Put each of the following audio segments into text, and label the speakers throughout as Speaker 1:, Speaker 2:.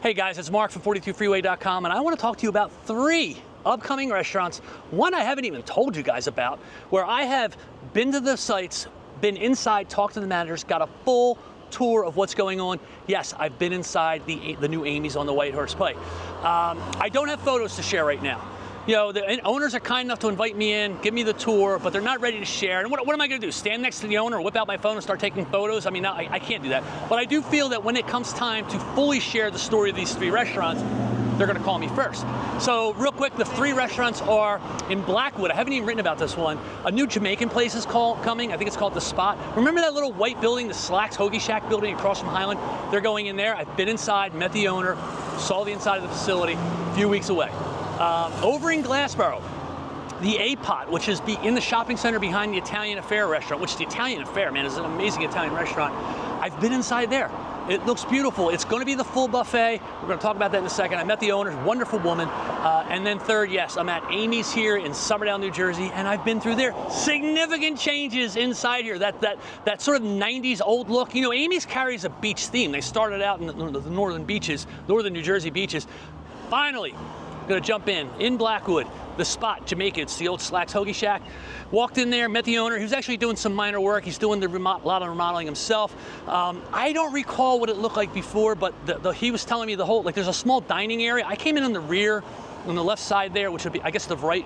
Speaker 1: Hey guys, it's Mark from 42freeway.com, and I want to talk to you about 3 upcoming restaurants. One I haven't even told you guys about, where I have been to the sites, been inside, talked to the managers, got a full tour of what's going on. Yes, I've been inside the new Amy's on the White Horse Pike. I don't have photos to share right now. You know, the owners are kind enough to invite me in, give me the tour, but they're not ready to share. And what am I going to do? Stand next to the owner, whip out my phone and start taking photos? I mean, I can't do that. But I do feel that when it comes time to fully share the story of these 3 restaurants, they're going to call me first. So real quick, the 3 restaurants are in Blackwood. I haven't even written about this one. A new Jamaican place is coming. I think it's called The Spot. Remember that little white building, the Slacks Hoagie Shack building across from Highland? They're going in there. I've been inside, met the owner, saw the inside of the facility a few weeks away. Over in Glassboro, the A-Pot, which is in the shopping center behind the Italian Affair restaurant, which the Italian Affair, man, is an amazing Italian restaurant. I've been inside there. It looks beautiful. It's going to be the full buffet. We're going to talk about that in a second. I met the owner, wonderful woman. And then third, yes, I'm at Amy's here in Somerdale, New Jersey, and I've been through there. Significant changes inside here. That sort of 90s old look. You know, Amy's carries a beach theme. They started out in the northern beaches, northern New Jersey beaches. Finally, going to jump in Blackwood, the Spot Jamaican. It's the old Slacks Hoagie Shack. Walked in there, met the owner. He was actually doing some minor work. He's doing a lot of remodeling himself. I don't recall what it looked like before, but he was telling me the whole, like, there's a small dining area. I came in on the rear, on the left side there, which would be, I guess, the right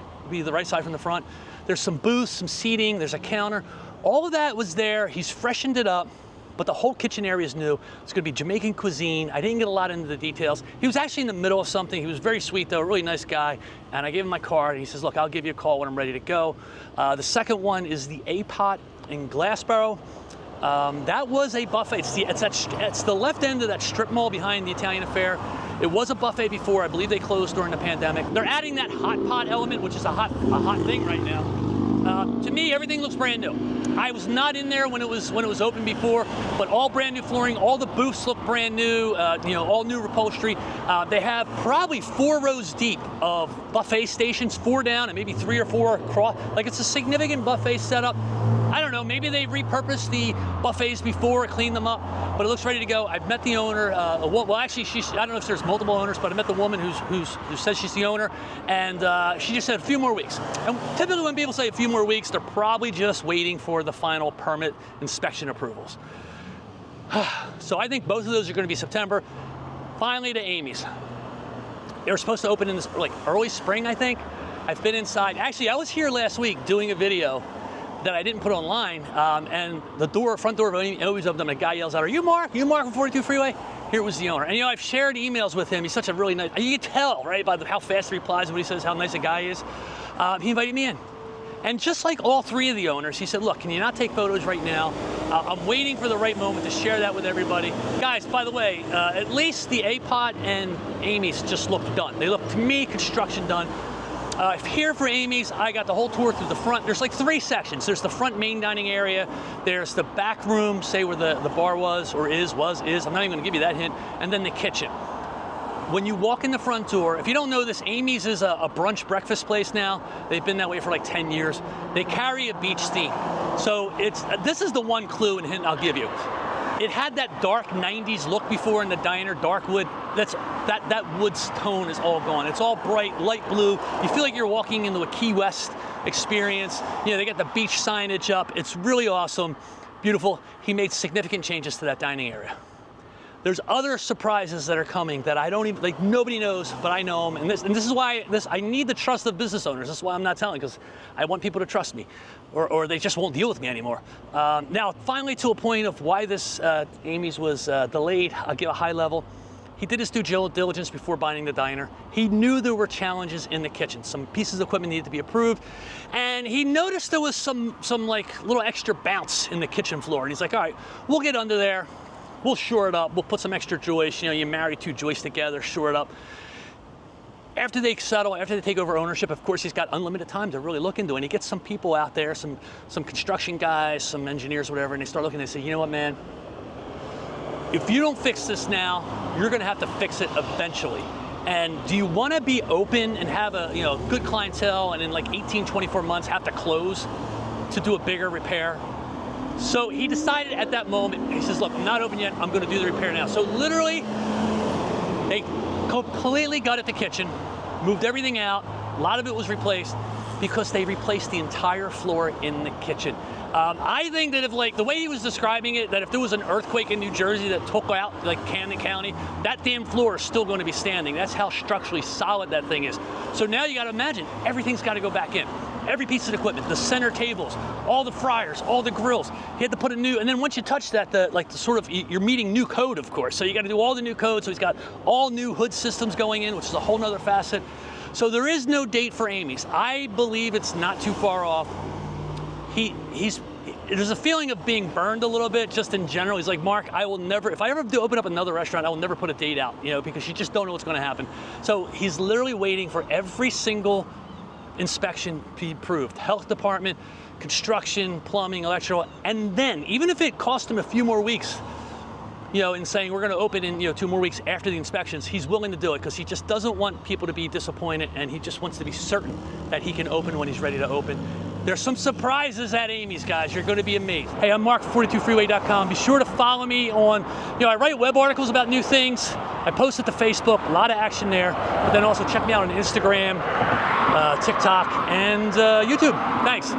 Speaker 1: side from the front. There's some booths, some seating, there's a counter. All of that was there. He's freshened it up. But the whole kitchen area is new. It's going to be Jamaican cuisine. I didn't get a lot into the details. He was actually in the middle of something. He was very sweet, though, a really nice guy. And I gave him my card. And he says, look, I'll give you a call when I'm ready to go. The second one is the A-Pot in Glassboro. That was a buffet. It's the left end of that strip mall behind the Italian Affair. It was a buffet before. I believe they closed during the pandemic. They're adding that hot pot element, which is a hot thing right now. To me, everything looks brand new. I was not in there when it was open before, but all brand new flooring, all the booths look brand new. You know, all new upholstery. They have probably 4 rows deep of buffet stations, 4 down and maybe 3 or 4 across. Like, it's a significant buffet setup. I don't know, maybe they repurposed the buffets before, cleaned them up, but it looks ready to go. I've met the owner. Well, actually, I don't know if there's multiple owners, but I met the woman who says she's the owner, and she just said a few more weeks. And typically when people say a few more weeks, they're probably just waiting for the final permit inspection approvals. So I think both of those are going to be September. Finally to Amy's. They were supposed to open in this, like, early spring, I think. I've been inside. Actually, I was here last week doing a video that I didn't put online, and the front door of always opened up, and a guy yells out, "Are you Mark? You Mark from 42 Freeway?" Here was the owner. And, you know, I've shared emails with him. He's such a really nice, you can tell, right, by how fast he replies, what he says, how nice a guy he is. He invited me in. And just like all 3 of the owners, he said, look, can you not take photos right now? I'm waiting for the right moment to share that with everybody. Guys, by the way, at least the A-Pot and Amy's just look done. They look, to me, construction done. Here for Amy's, I got the whole tour through the front. There's like 3 sections. There's the front main dining area. There's the back room, say where the bar was, or is. I'm not even gonna give you that hint. And then the kitchen. When you walk in the front door, if you don't know this, Amy's is a brunch breakfast place now. They've been that way for like 10 years. They carry a beach theme. So this is the one clue and hint I'll give you. It had that dark 90s look before in the diner, dark wood. That wood's tone is all gone. It's all bright, light blue. You feel like you're walking into a Key West experience. You know, they got the beach signage up. It's really awesome, beautiful. He made significant changes to that dining area. There's other surprises that are coming that I don't even, like, nobody knows, but I know them. And this is why I need the trust of business owners. This is why I'm not telling, because I want people to trust me, or they just won't deal with me anymore. Now, finally, to a point of why this Amy's was delayed, I'll give a high level. He did his due diligence before buying the diner. He knew there were challenges in the kitchen. Some pieces of equipment needed to be approved. And he noticed there was some like little extra bounce in the kitchen floor. And he's like, all right, we'll get under there. We'll shore it up. We'll put some extra joists. You know, you marry 2 joists together, shore it up. After they settle, after they take over ownership, of course, he's got unlimited time to really look into it. And he gets some people out there, some construction guys, some engineers, whatever, and they start looking and they say, you know what, man? If you don't fix this now, you're going to have to fix it eventually. And do you want to be open and have a good clientele and in like 18, 24 months have to close to do a bigger repair? So he decided at that moment, he says, look, I'm not open yet, I'm gonna do the repair now. So literally, They completely gutted the kitchen, moved everything out. A lot of it was replaced because they replaced the entire floor in the kitchen. I think that if, like, the way he was describing it, that if there was an earthquake in New Jersey that took out, like, Camden County, that damn floor is still going to be standing. That's how structurally solid that thing is. So now you got to imagine, everything's got to go back in. Every piece of equipment, the center tables, all the fryers, all the grills. He had to put a new, and then once you touch that, you're meeting new code, of course. So you got to do all the new code. So he's got all new hood systems going in, which is a whole nother facet. So there is no date for Amy's. I believe it's not too far off. There's a feeling of being burned a little bit, just in general. He's like, Mark, I will never, if I ever do open up another restaurant, I will never put a date out, you know, because you just don't know what's going to happen. So he's literally waiting for every single inspection to be approved. Health department, construction, plumbing, electrical, and then, even if it cost him a few more weeks, you know, in saying we're going to open in, you know, 2 more weeks after the inspections, he's willing to do it because he just doesn't want people to be disappointed, and he just wants to be certain that he can open when he's ready to open. There's some surprises at Amy's, guys. You're going to be amazed. Hey, I'm Mark from 42freeway.com. Be sure to follow me on, you know, I write web articles about new things. I post it to Facebook, a lot of action there. But then also check me out on Instagram, TikTok, and YouTube. Thanks.